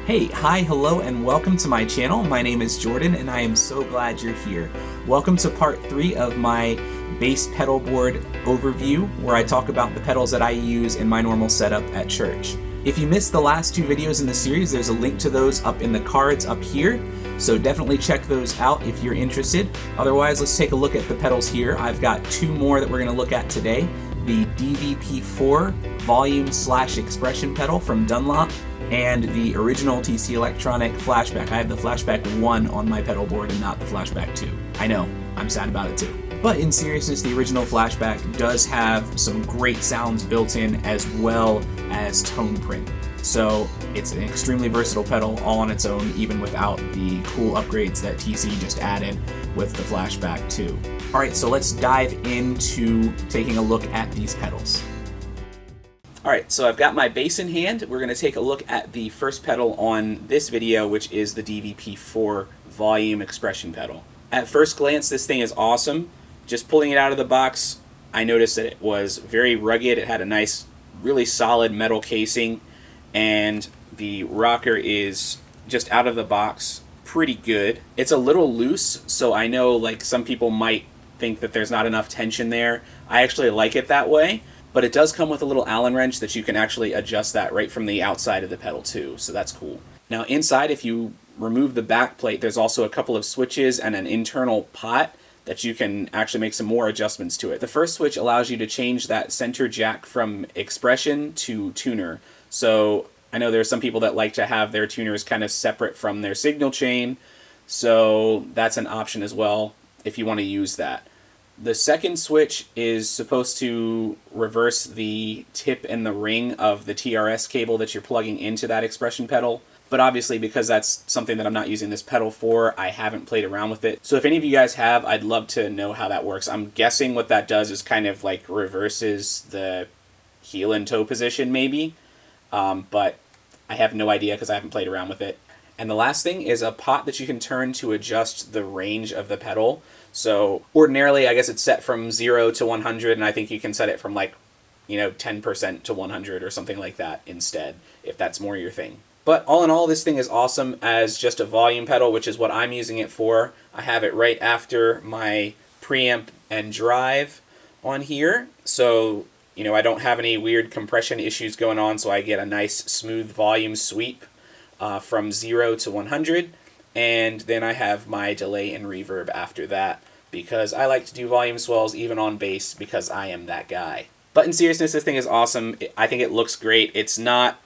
Hey, hi, hello, and welcome to my channel. My name is Jordan, and I am so glad you're here. Welcome to part 3 of my bass pedal board overview, where I talk about the pedals that I use in my normal setup at church. If you missed the last 2 videos in the series, there's a link to those up in the cards up here, so definitely check those out if you're interested. Otherwise, let's take a look at the pedals here. I've got 2 more that we're going to look at today. The DVP4 Volume / Expression pedal from Dunlop, and the original TC Electronic Flashback. I have the Flashback 1 on my pedal board and not the Flashback 2. I know, I'm sad about it too. But in seriousness, the original Flashback does have some great sounds built in as well as tone print. So it's an extremely versatile pedal all on its own, even without the cool upgrades that TC just added with the Flashback 2. Alright, so let's dive into taking a look at these pedals. Alright, so I've got my bass in hand. We're going to take a look at the first pedal on this video, which is the DVP4 Volume Expression pedal. At first glance, this thing is awesome. Just pulling it out of the box, I noticed that it was very rugged. It had a nice, really solid metal casing, and the rocker is just out of the box pretty good. It's a little loose, so I know like some people might think that there's not enough tension there. I actually like it that way. But it does come with a little Allen wrench that you can actually adjust that right from the outside of the pedal too, so that's cool. Now inside, if you remove the back plate, there's also a couple of switches and an internal pot that you can actually make some more adjustments to it. The first switch allows you to change that center jack from expression to tuner. So I know there's some people that like to have their tuners kind of separate from their signal chain, so that's an option as well if you want to use that. The second switch is supposed to reverse the tip and the ring of the TRS cable that you're plugging into that expression pedal. But obviously, because that's something that I'm not using this pedal for, I haven't played around with it. So if any of you guys have, I'd love to know how that works. I'm guessing what that does is kind of like reverses the heel and toe position maybe. But I have no idea because I haven't played around with it. And the last thing is a pot that you can turn to adjust the range of the pedal. So ordinarily, I guess it's set from 0 to 100, and I think you can set it from like, 10% to 100 or something like that instead, if that's more your thing. But all in all, this thing is awesome as just a volume pedal, which is what I'm using it for. I have it right after my preamp and drive on here. So, I don't have any weird compression issues going on, so I get a nice smooth volume sweep from 0 to 100. And then I have my delay and reverb after that, because I like to do volume swells even on bass because I am that guy. But in seriousness, this thing is awesome. I think it looks great. It's not,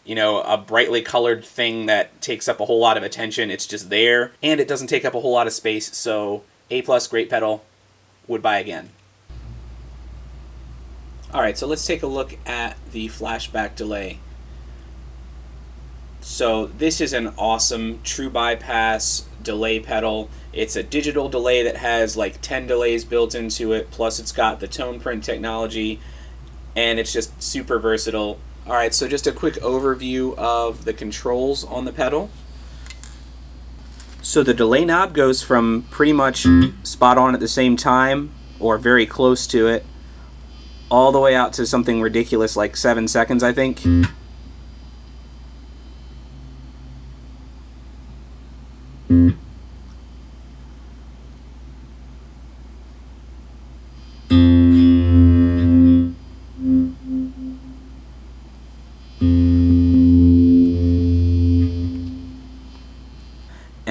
a brightly colored thing that takes up a whole lot of attention. It's just there, and it doesn't take up a whole lot of space, so A+, great pedal, would buy again. Alright, so let's take a look at the Flashback Delay. So this is an awesome true bypass delay pedal. It's a digital delay that has like 10 delays built into it, plus it's got the tone print technology, and it's just super versatile. Alright, so just a quick overview of the controls on the pedal. So the delay knob goes from pretty much spot on at the same time, or very close to it, all the way out to something ridiculous like 7 seconds, I think.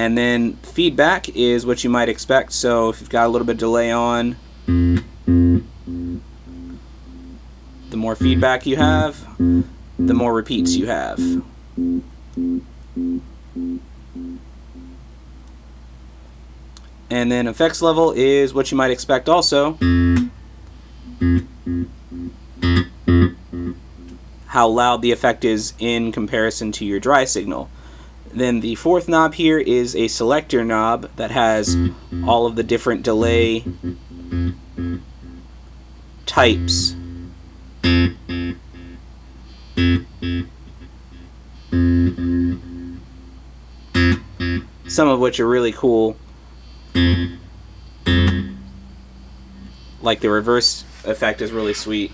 And then feedback is what you might expect. So if you've got a little bit of delay on, the more feedback you have, the more repeats you have. And then effects level is what you might expect also. How loud the effect is in comparison to your dry signal. Then the fourth knob here is a selector knob that has all of the different delay types. Some of which are really cool. Like the reverse effect is really sweet.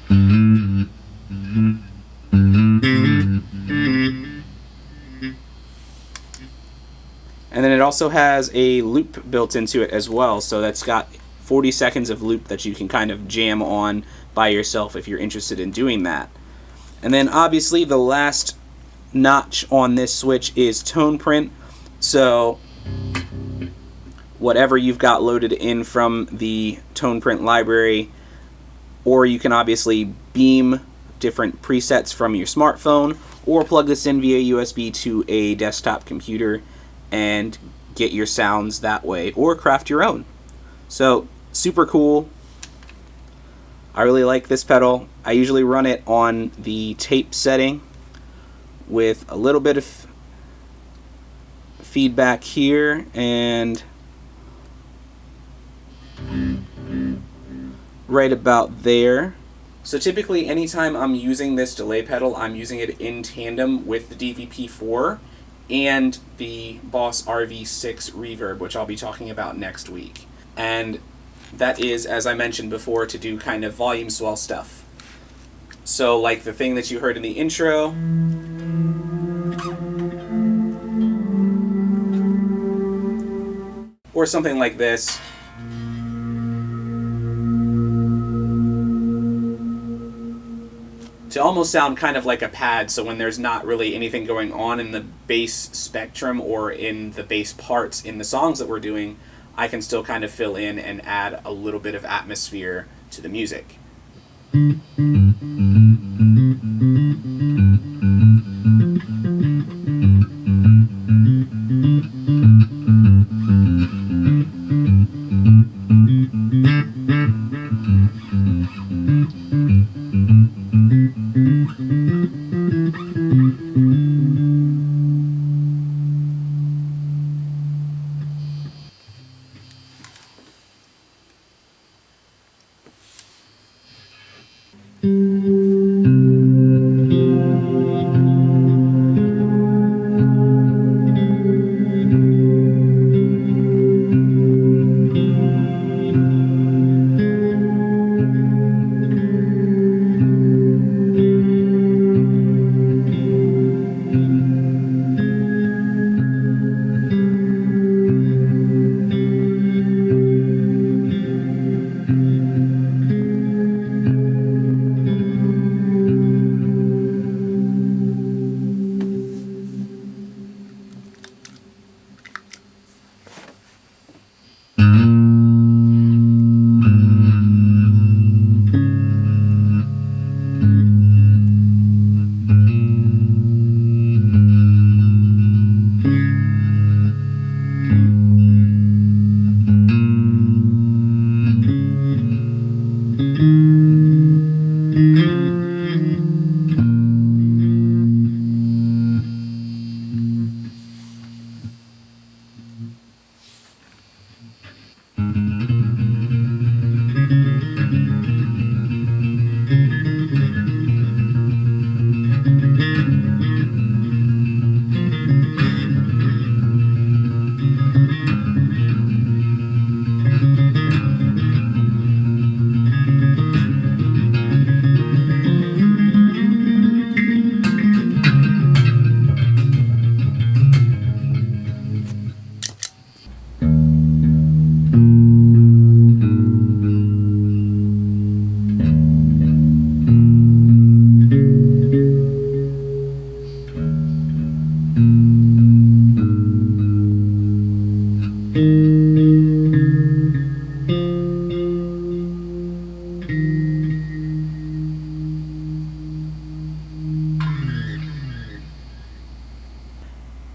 also has a loop built into it as well, so that's got 40 seconds of loop that you can kind of jam on by yourself if you're interested in doing that. And then obviously the last notch on this switch is tone print, so whatever you've got loaded in from the tone print library, or you can obviously beam different presets from your smartphone, or plug this in via USB to a desktop computer and get your sounds that way, or craft your own. So super cool. I really like this pedal. I usually run it on the tape setting with a little bit of feedback here and right about there. So typically anytime I'm using this delay pedal, I'm using it in tandem with the DVP4 and the Boss RV6 reverb, which I'll be talking about next week. And that is, as I mentioned before, to do kind of volume swell stuff. So like the thing that you heard in the intro, or something like this. To almost sound kind of like a pad, so when there's not really anything going on in the bass spectrum or in the bass parts in the songs that we're doing, I can still kind of fill in and add a little bit of atmosphere to the music.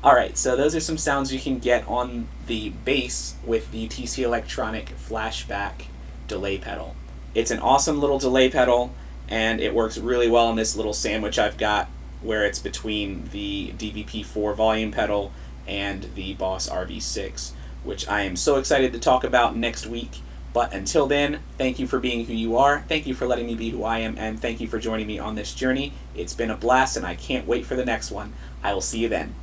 Alright, so those are some sounds you can get on the bass with the TC Electronic Flashback Delay pedal. It's an awesome little delay pedal, and it works really well in this little sandwich I've got where it's between the DVP4 Volume pedal and the Boss RV6, which I am so excited to talk about next week. But until then, thank you for being who you are, thank you for letting me be who I am, and thank you for joining me on this journey. It's been a blast, and I can't wait for the next one. I will see you then.